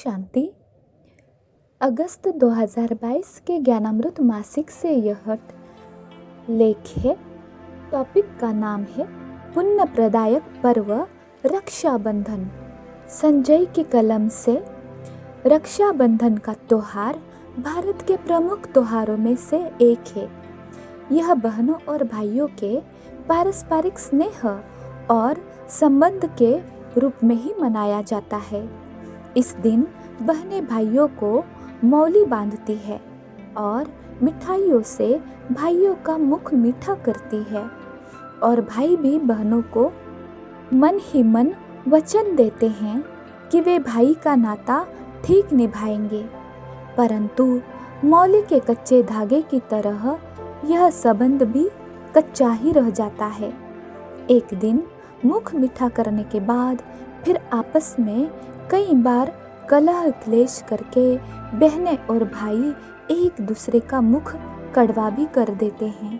शांति। अगस्त 2022 के ज्ञानामृत मासिक से यह लेख है। टॉपिक का नाम है पुण्य प्रदायक पर्व रक्षाबंधन। संजय की कलम से। रक्षाबंधन का त्योहार भारत के प्रमुख त्योहारों में से एक है। यह बहनों और भाइयों के पारस्परिक स्नेह और संबंध के रूप में ही मनाया जाता है। इस दिन बहनें भाइयों को मौली बांधती है और मिठाइयों से भाइयों का मुख मीठा करती है, और भाई भी बहनों को मन ही मन वचन देते हैं कि वे भाई का नाता ठीक निभाएंगे। परंतु मौली के कच्चे धागे की तरह यह संबंध भी कच्चा ही रह जाता है। एक दिन मुख मीठा करने के बाद फिर आपस में कई बार कलह क्लेश करके बहनें और भाई एक दूसरे का मुख कड़वा भी कर देते हैं,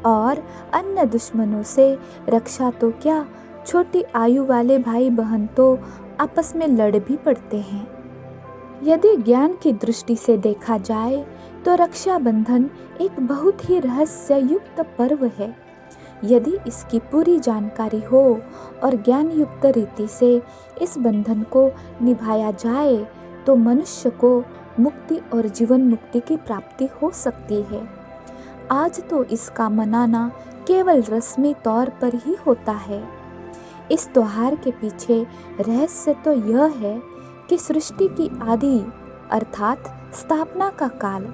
और अन्य दुश्मनों से रक्षा तो क्या, छोटी आयु वाले भाई बहन तो आपस में लड़ भी पड़ते हैं। यदि ज्ञान की दृष्टि से देखा जाए तो रक्षाबंधन एक बहुत ही रहस्य युक्त पर्व है। यदि इसकी पूरी जानकारी हो और ज्ञान युक्त रीति से इस बंधन को निभाया जाए तो मनुष्य को मुक्ति और जीवन मुक्ति की प्राप्ति हो सकती है। आज तो इसका मनाना केवल रस्मी तौर पर ही होता है। इस त्योहार के पीछे रहस्य तो यह है कि सृष्टि की आदि अर्थात स्थापना का काल,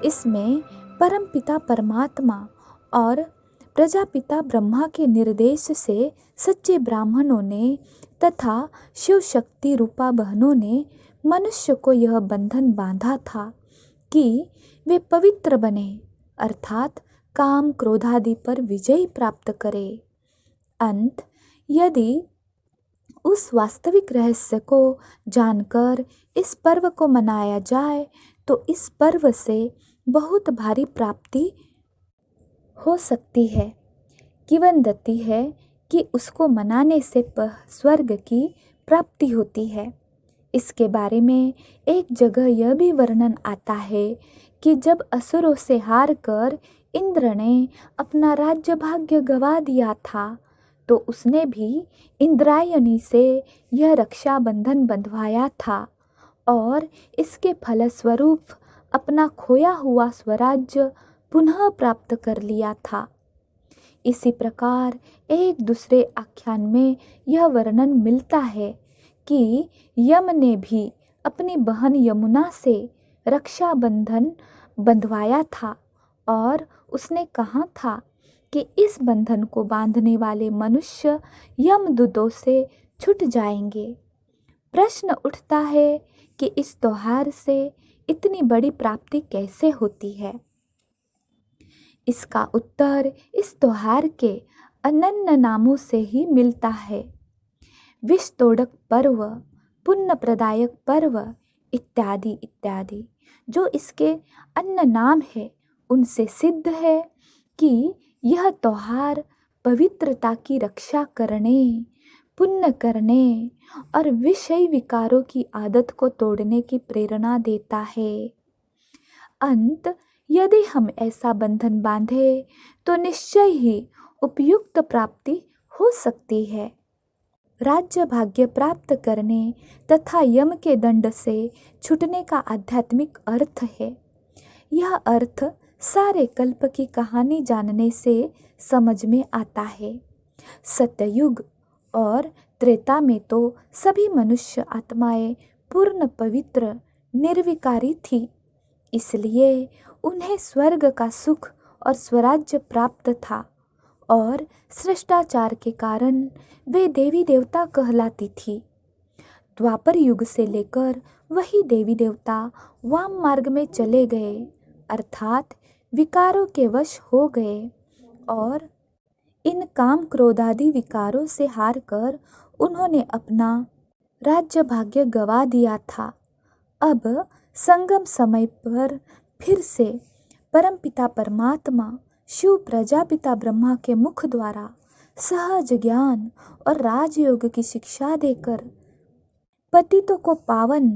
इसमें परमपिता परमात्मा और प्रजापिता ब्रह्मा के निर्देश से सच्चे ब्राह्मणों ने तथा शिव शक्ति रूपा बहनों ने मनुष्य को यह बंधन बांधा था कि वे पवित्र बने, अर्थात काम क्रोधादि पर विजय प्राप्त करें। अंत यदि उस वास्तविक रहस्य को जानकर इस पर्व को मनाया जाए तो इस पर्व से बहुत भारी प्राप्ति हो सकती है। किंवदंती है कि उसको मनाने से स्वर्ग की प्राप्ति होती है। इसके बारे में एक जगह यह भी वर्णन आता है कि जब असुरों से हार कर इंद्र ने अपना राज्य भाग्य गवा दिया था तो उसने भी इंद्रायणी से यह रक्षाबंधन बंधवाया था और इसके फलस्वरूप अपना खोया हुआ स्वराज्य पुनः प्राप्त कर लिया था। इसी प्रकार एक दूसरे आख्यान में यह वर्णन मिलता है कि यम ने भी अपनी बहन यमुना से रक्षाबंधन बंधवाया था और उसने कहा था कि इस बंधन को बांधने वाले मनुष्य यमदूतों से छूट जाएंगे। प्रश्न उठता है कि इस त्योहार से इतनी बड़ी प्राप्ति कैसे होती है। इसका उत्तर इस त्योहार के अनन्य नामों से ही मिलता है। विषतोड़क पर्व, पुण्य प्रदायक पर्व इत्यादि इत्यादि जो इसके अन्य नाम है उनसे सिद्ध है कि यह त्योहार पवित्रता की रक्षा करने, पुण्य करने और विषय विकारों की आदत को तोड़ने की प्रेरणा देता है। अंत यदि हम ऐसा बंधन बांधे तो निश्चय ही उपयुक्त प्राप्ति हो सकती है। राज्य भाग्य प्राप्त करने तथा यम के दंड से छूटने का आध्यात्मिक अर्थ है। यह अर्थ सारे कल्प की कहानी जानने से समझ में आता है। सत्ययुग और त्रेता में तो सभी मनुष्य आत्माएं पूर्ण पवित्र निर्विकारी थी, इसलिए उन्हें स्वर्ग का सुख और स्वराज्य प्राप्त था और श्रेष्ठाचार के कारण वे देवी देवता कहलाती थी। द्वापर युग से लेकर वही देवी देवता वाम मार्ग में चले गए, अर्थात विकारों के वश हो गए और इन काम क्रोधादि विकारों से हार कर उन्होंने अपना राज्य भाग्य गवा दिया था। अब संगम समय पर फिर से परमपिता परमात्मा शिव प्रजापिता ब्रह्मा के मुख द्वारा सहज ज्ञान और राजयोग की शिक्षा देकर पतितों को पावन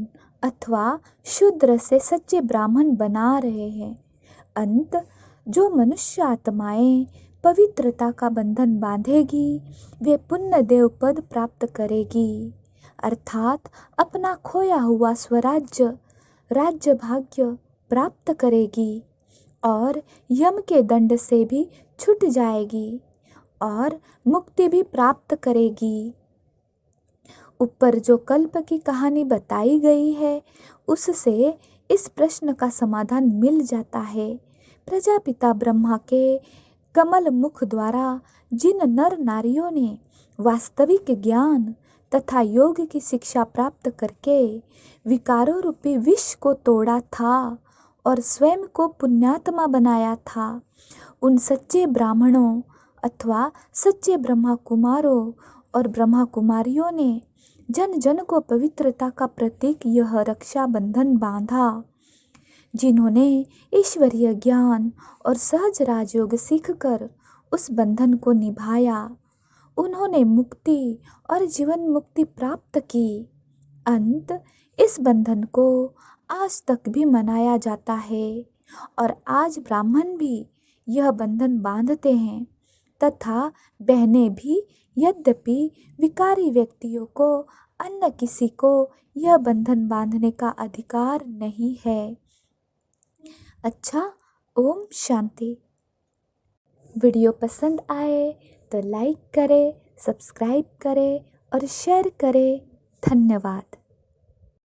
अथवा शूद्र से सच्चे ब्राह्मण बना रहे हैं। अंत जो मनुष्य आत्माएं पवित्रता का बंधन बांधेगी वे पुण्य देव पद प्राप्त करेगी, अर्थात अपना खोया हुआ स्वराज्य राज्य भाग्य प्राप्त करेगी और यम के दंड से भी छूट जाएगी और मुक्ति भी प्राप्त करेगी। ऊपर जो कल्प की कहानी बताई गई है उससे इस प्रश्न का समाधान मिल जाता है। प्रजापिता ब्रह्मा के कमल मुख द्वारा जिन नर नारियों ने वास्तविक ज्ञान तथा योग की शिक्षा प्राप्त करके विकारों रूपी विष को तोड़ा था और स्वयं को पुण्यात्मा बनाया था, उन सच्चे ब्राह्मणों अथवा सच्चे ब्रह्मा कुमारों और ब्रह्मा कुमारियों ने जन जन को पवित्रता का प्रतीक यह रक्षा बंधन बांधा। जिन्होंने ईश्वरीय ज्ञान और सहज राजयोग सीखकर उस बंधन को निभाया, उन्होंने मुक्ति और जीवन मुक्ति प्राप्त की। अंत इस बंधन को आज तक भी मनाया जाता है और आज ब्राह्मण भी यह बंधन बांधते हैं तथा बहनें भी, यद्यपि विकारी व्यक्तियों को अन्य किसी को यह बंधन बांधने का अधिकार नहीं है। अच्छा, ओम शांति। वीडियो पसंद आए तो लाइक करें, सब्सक्राइब करें और शेयर करें। धन्यवाद।